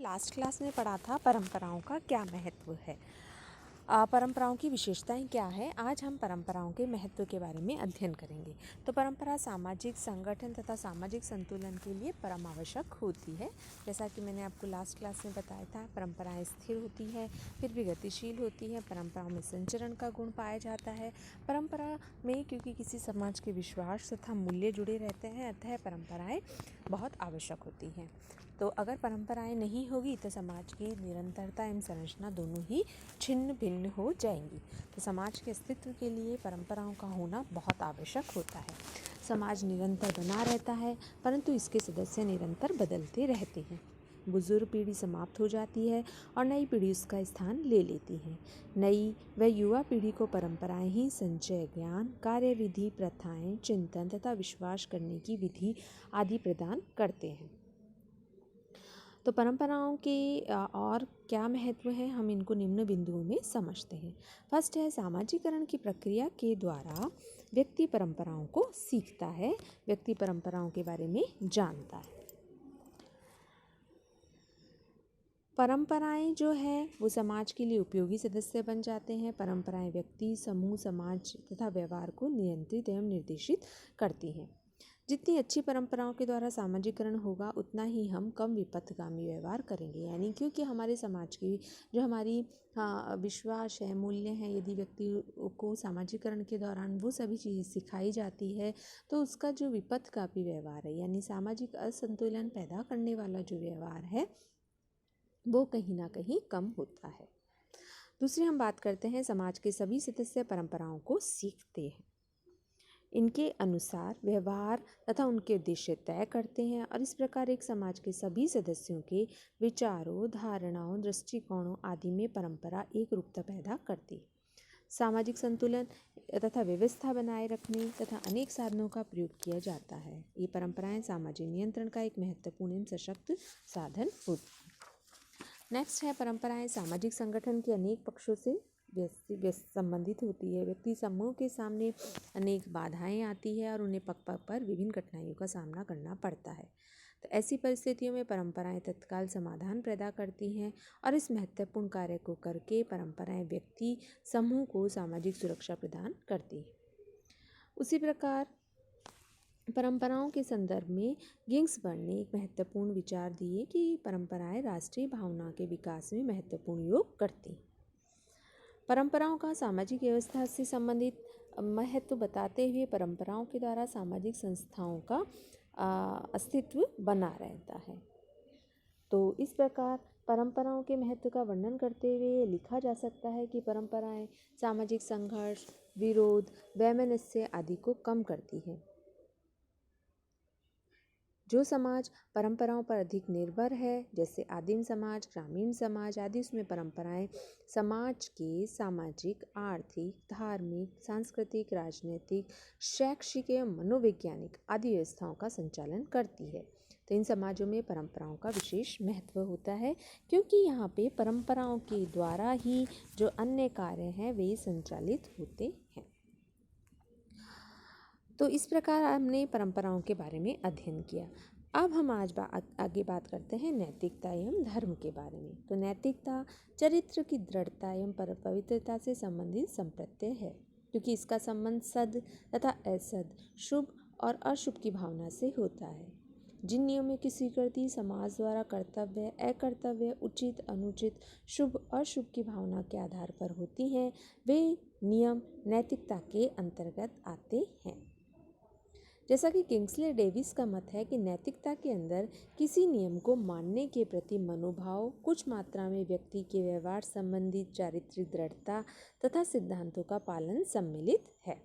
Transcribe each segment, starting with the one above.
Last class में पढ़ा था परंपराओं का क्या महत्व है। परंपराओं की विशेषताएं क्या है। आज हम परंपराओं के महत्व के बारे में अध्ययन करेंगे। तो परंपरा सामाजिक संगठन तथा सामाजिक संतुलन के लिए परम आवश्यक होती है। जैसा कि मैंने आपको लास्ट क्लास में बताया था, परंपराएं स्थिर होती है, फिर भी गतिशील होती है। परंपराओं में संचरण का गुण पाया जाता है। परंपरा में क्योंकि किसी समाज के विश्वास तथा मूल्य जुड़े रहते हैं, अतः परंपराएं बहुत आवश्यक होती हैं। तो अगर परंपराएं नहीं होगी तो समाज की निरंतरता एवं संरचना दोनों ही छिन्न भिन्न हो जाएंगी। तो समाज के अस्तित्व के लिए परंपराओं का होना बहुत आवश्यक होता है। समाज निरंतर बना रहता है, परंतु इसके सदस्य निरंतर बदलते रहते हैं। बुजुर्ग पीढ़ी समाप्त हो जाती है और नई पीढ़ी उसका स्थान ले लेती है। नई व युवा पीढ़ी को परंपराएं ही संचय ज्ञान, कार्यविधि, प्रथाएं, चिंतन तथा विश्वास करने की विधि आदि प्रदान करते हैं। तो परंपराओं के और क्या महत्व है, हम इनको निम्न बिंदुओं में समझते हैं। फर्स्ट है सामाजिकरण की प्रक्रिया के द्वारा व्यक्ति परंपराओं को सीखता है, व्यक्ति परंपराओं के बारे में जानता है। परंपराएं जो है वो समाज के लिए उपयोगी सदस्य बन जाते हैं। परंपराएं व्यक्ति, समूह, समाज तथा व्यवहार को नियंत्रित एवं निर्देशित करती हैं। जितनी अच्छी परंपराओं के द्वारा सामाजिकरण होगा, उतना ही हम कम विपथगामी व्यवहार करेंगे। यानी क्योंकि हमारे समाज की जो हमारी विश्वास है, मूल्य हैं, यदि व्यक्ति को सामाजिकरण के दौरान वो सभी चीज़ें सिखाई जाती है, तो उसका जो विपथगामी व्यवहार है, यानी सामाजिक असंतुलन पैदा करने वाला जो व्यवहार है, वो कहीं ना कहीं कम होता है। दूसरी हम बात करते हैं, समाज के सभी सदस्य परंपराओं को सीखते हैं, इनके अनुसार व्यवहार तथा उनके उद्देश्य तय करते हैं और इस प्रकार एक समाज के सभी सदस्यों के विचारों, धारणाओं, दृष्टिकोणों आदि में परंपरा एक रूपता पैदा करती है। सामाजिक संतुलन तथा व्यवस्था बनाए रखने तथा अनेक साधनों का प्रयोग किया जाता है। ये परंपराएं सामाजिक नियंत्रण का एक महत्वपूर्ण एवं सशक्त साधन होती है। नेक्स्ट है, परंपराएं सामाजिक संगठन के अनेक पक्षों से संबंधित होती है। व्यक्ति समूह के सामने अनेक बाधाएं आती है और उन्हें पग पग पर विभिन्न कठिनाइयों का सामना करना पड़ता है। तो ऐसी परिस्थितियों में परंपराएं तत्काल समाधान पैदा करती हैं और इस महत्वपूर्ण कार्य को करके परंपराएं व्यक्ति, समूह को सामाजिक सुरक्षा प्रदान करती है। उसी प्रकार परंपराओं के संदर्भ में गिंग्सबर्ग ने एक महत्वपूर्ण विचार दिए कि परंपराएं राष्ट्रीय भावना के विकास में महत्वपूर्ण योग करती हैं। परंपराओं का सामाजिक व्यवस्था से संबंधित महत्व बताते हुए परंपराओं के द्वारा सामाजिक संस्थाओं का अस्तित्व बना रहता है। तो इस प्रकार परंपराओं के महत्व का वर्णन करते हुए लिखा जा सकता है कि परंपराएं सामाजिक संघर्ष, विरोध, वैमनस्य आदि को कम करती है। जो समाज परंपराओं पर अधिक निर्भर है, जैसे आदिम समाज, ग्रामीण समाज आदि, उसमें परंपराएं समाज के सामाजिक, आर्थिक, धार्मिक, सांस्कृतिक, राजनीतिक, शैक्षिक एवं मनोवैज्ञानिक आदि व्यवस्थाओं का संचालन करती है। तो इन समाजों में परंपराओं का विशेष महत्व होता है, क्योंकि यहाँ पे परंपराओं के द्वारा ही जो अन्य कार्य हैं वे संचालित होते हैं। तो इस प्रकार हमने परंपराओं के बारे में अध्ययन किया। अब हम आज आगे बात करते हैं नैतिकता एवं धर्म के बारे में। तो नैतिकता चरित्र की दृढ़ता एवं पवित्रता से संबंधित संप्रत्यय है, क्योंकि इसका संबंध सद तथा असद, शुभ और अशुभ की भावना से होता है। जिन नियमों की स्वीकृति समाज द्वारा कर्तव्य, अकर्तव्य, उचित, अनुचित, शुभ अशुभ की भावना के आधार पर होती हैं, वे नियम नैतिकता के अंतर्गत आते हैं। जैसा कि किंग्सले डेविस का मत है कि नैतिकता के अंदर किसी नियम को मानने के प्रति मनोभाव, कुछ मात्रा में व्यक्ति के व्यवहार संबंधी चारित्रिक दृढ़ता तथा सिद्धांतों का पालन सम्मिलित है।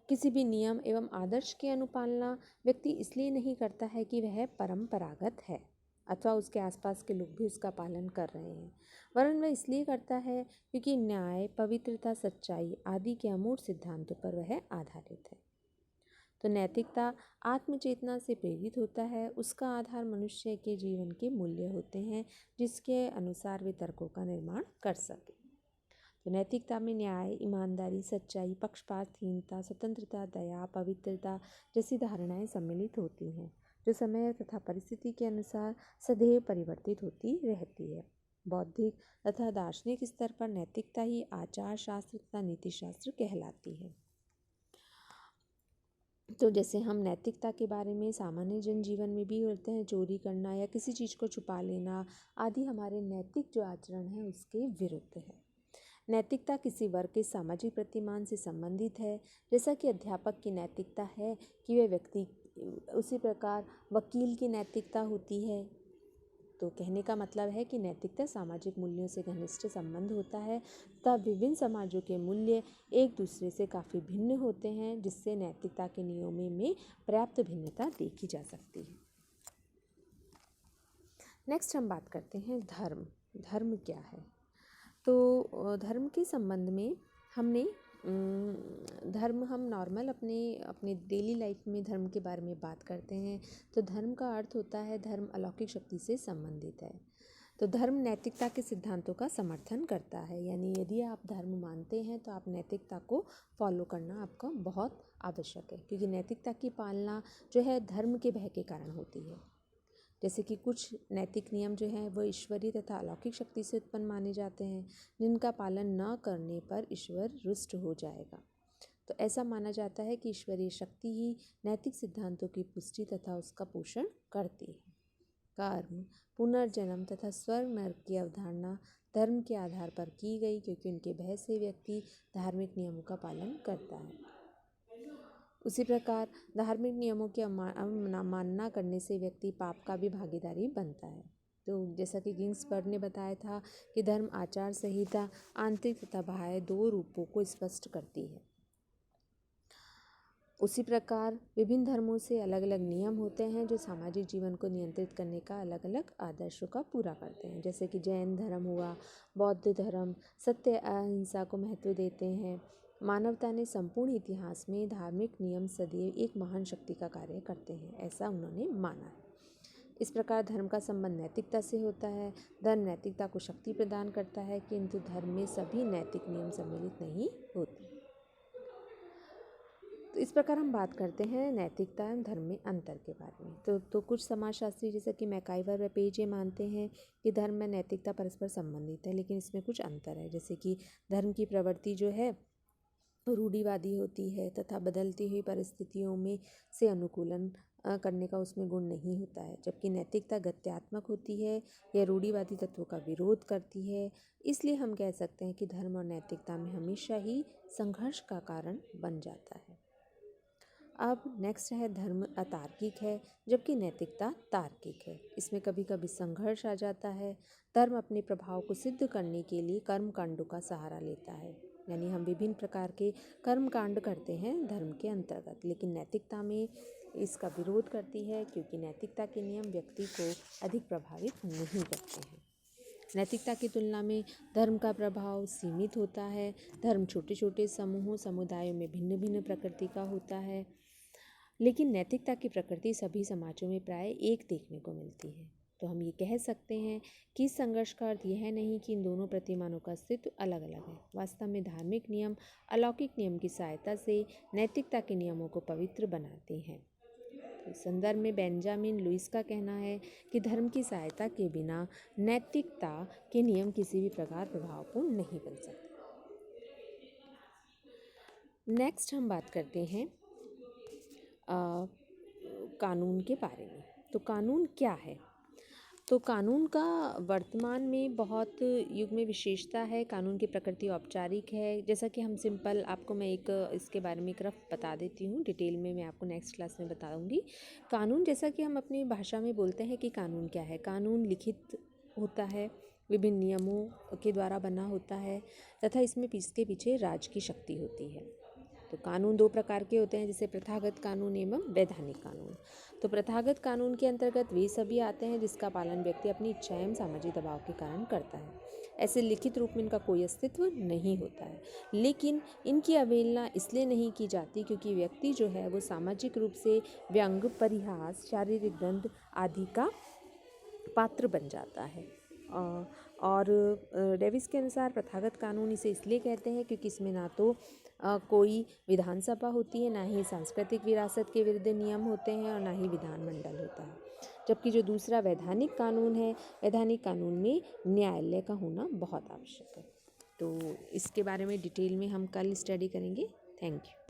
किसी भी नियम एवं आदर्श की अनुपालना व्यक्ति इसलिए नहीं करता है कि वह परंपरागत है अथवा उसके आसपास के लोग भी उसका पालन कर रहे हैं, वरन वह इसलिए करता है क्योंकि न्याय, पवित्रता, सच्चाई आदि के अमूर्त सिद्धांतों पर वह आधारित है। तो नैतिकता आत्मचेतना से प्रेरित होता है। उसका आधार मनुष्य के जीवन के मूल्य होते हैं, जिसके अनुसार वे तर्कों का निर्माण कर सके। तो नैतिकता में न्याय, ईमानदारी, सच्चाई, पक्षपातहीनता, स्वतंत्रता, दया, पवित्रता जैसी धारणाएं सम्मिलित होती हैं। जो समय तथा परिस्थिति के अनुसार सदैव परिवर्तित होती रहती है। बौद्धिक तथा दार्शनिक स्तर पर नैतिकता ही आचार शास्त्र तथा नीति शास्त्र कहलाती है। तो जैसे हम नैतिकता के बारे में सामान्य जनजीवन में भी बोलते हैं, चोरी करना या किसी चीज़ को छुपा लेना आदि हमारे नैतिक जो आचरण है उसके विरुद्ध है। नैतिकता किसी वर्ग के सामाजिक प्रतिमान से संबंधित है। जैसा कि अध्यापक की नैतिकता है कि वह व्यक्ति, उसी प्रकार वकील की नैतिकता होती है। तो कहने का मतलब है कि नैतिकता सामाजिक मूल्यों से घनिष्ठ संबंध होता है तब विभिन्न समाजों के मूल्य एक दूसरे से काफ़ी भिन्न होते हैं, जिससे नैतिकता के नियमों में पर्याप्त भिन्नता देखी जा सकती है। नेक्स्ट हम बात करते हैं धर्म। धर्म क्या है? तो धर्म के संबंध में हमने धर्म हम नॉर्मल अपने डेली लाइफ में धर्म के बारे में बात करते हैं। तो धर्म का अर्थ होता है धर्म अलौकिक शक्ति से संबंधित है। तो धर्म नैतिकता के सिद्धांतों का समर्थन करता है, यानी यदि आप धर्म मानते हैं तो आप नैतिकता को फॉलो करना आपका बहुत आवश्यक है, क्योंकि नैतिकता की पालना जो है धर्म के भय के कारण होती है। जैसे कि कुछ नैतिक नियम जो हैं वो ईश्वरीय तथा अलौकिक शक्ति से उत्पन्न माने जाते हैं, जिनका पालन न करने पर ईश्वर रुष्ट हो जाएगा। तो ऐसा माना जाता है कि ईश्वरीय शक्ति ही नैतिक सिद्धांतों की पुष्टि तथा उसका पोषण करती है। कर्म, पुनर्जन्म तथा स्वर्ग नरक की अवधारणा धर्म के आधार पर की गई, क्योंकि उनके भय से व्यक्ति धार्मिक नियमों का पालन करता है। उसी प्रकार धार्मिक नियमों की अवमानना करने से व्यक्ति पाप का भी भागीदारी बनता है। तो जैसा कि गिंग्सबर्ग ने बताया था कि धर्म आचार संहिता आंतरिक तथा बाह्य दो रूपों को स्पष्ट करती है। उसी प्रकार विभिन्न धर्मों से अलग अलग नियम होते हैं जो सामाजिक जीवन को नियंत्रित करने का अलग अलग आदर्शों का पूरा करते हैं। जैसे कि जैन धर्म हुआ, बौद्ध धर्म सत्य अहिंसा को महत्व देते हैं। मानवता ने संपूर्ण इतिहास में धार्मिक नियम सदैव एक महान शक्ति का कार्य करते हैं, ऐसा उन्होंने माना है। इस प्रकार धर्म का संबंध नैतिकता से होता है। धर्म नैतिकता को शक्ति प्रदान करता है, किंतु धर्म में सभी नैतिक नियम सम्मिलित नहीं होते। तो इस प्रकार हम बात करते हैं नैतिकता एवं धर्म में अंतर के बारे में। तो कुछ समाजशास्त्री जैसे कि मैकाइवर व पेज ये मानते हैं कि धर्म में नैतिकता परस्पर संबंधित है, लेकिन इसमें कुछ अंतर है। जैसे कि धर्म की प्रवृत्ति जो है रूढ़िवादी होती है तथा बदलती हुई परिस्थितियों में से अनुकूलन करने का उसमें गुण नहीं होता है, जबकि नैतिकता गत्यात्मक होती है, यह रूढ़िवादी तत्वों का विरोध करती है। इसलिए हम कह सकते हैं कि धर्म और नैतिकता में हमेशा ही संघर्ष का कारण बन जाता है। अब नेक्स्ट है धर्म अतार्किक है, जबकि नैतिकता तार्किक है। इसमें कभी कभी संघर्ष आ जाता है। धर्म अपने प्रभाव को सिद्ध करने के लिए कर्म कांडों का सहारा लेता है, यानी हम विभिन्न प्रकार के कर्म कांड करते हैं धर्म के अंतर्गत, लेकिन नैतिकता में इसका विरोध करती है, क्योंकि नैतिकता के नियम व्यक्ति को अधिक प्रभावित नहीं करते हैं। नैतिकता की तुलना में धर्म का प्रभाव सीमित होता है। धर्म छोटे छोटे समूहों समुदायों में भिन्न भिन्न प्रकृति का होता है, लेकिन नैतिकता की प्रकृति सभी समाजों में प्राय एक देखने को मिलती है। तो हम ये कह सकते हैं कि इस संघर्ष का अर्थ यह नहीं कि इन दोनों प्रतिमानों का अस्तित्व अलग अलग है। वास्तव में धार्मिक नियम अलौकिक नियम की सहायता से नैतिकता के नियमों को पवित्र बनाते हैं। तो इस संदर्भ में बेंजामिन लुइस का कहना है कि धर्म की सहायता के बिना नैतिकता के नियम किसी भी प्रकार प्रभावपूर्ण नहीं बन सकते। नेक्स्ट हम बात करते हैं कानून के बारे में। तो कानून क्या है? तो कानून का वर्तमान में बहुत युग में विशेषता है। कानून की प्रकृति औपचारिक है। जैसा कि हम सिंपल आपको मैं एक इसके बारे में एक रफ बता देती हूँ, डिटेल में मैं आपको नेक्स्ट क्लास में बताऊँगी। कानून जैसा कि हम अपनी भाषा में बोलते हैं कि कानून क्या है। कानून लिखित होता है, विभिन्न नियमों के द्वारा बना होता है तथा इसमें इसके पीछे राज की शक्ति होती है। तो कानून दो प्रकार के होते हैं, जैसे प्रथागत कानून एवं वैधानिक कानून। तो प्रथागत कानून के अंतर्गत वे सभी आते हैं जिसका पालन व्यक्ति अपनी इच्छा एवं सामाजिक दबाव के कारण करता है। ऐसे लिखित रूप में इनका कोई अस्तित्व नहीं होता है, लेकिन इनकी अवहेलना इसलिए नहीं की जाती क्योंकि व्यक्ति जो है वो सामाजिक रूप से व्यंग, परिहास, शारीरिक दंड आदि का पात्र बन जाता है। और डेविस के अनुसार प्रथागत कानून इसे इसलिए कहते हैं क्योंकि इसमें ना तो कोई विधानसभा होती है, ना ही सांस्कृतिक विरासत के विरुद्ध नियम होते हैं और ना ही विधानमंडल होता है। जबकि जो दूसरा वैधानिक कानून है, वैधानिक कानून में न्यायालय का होना बहुत आवश्यक है। तो इसके बारे में डिटेल में हम कल स्टडी करेंगे। Thank you.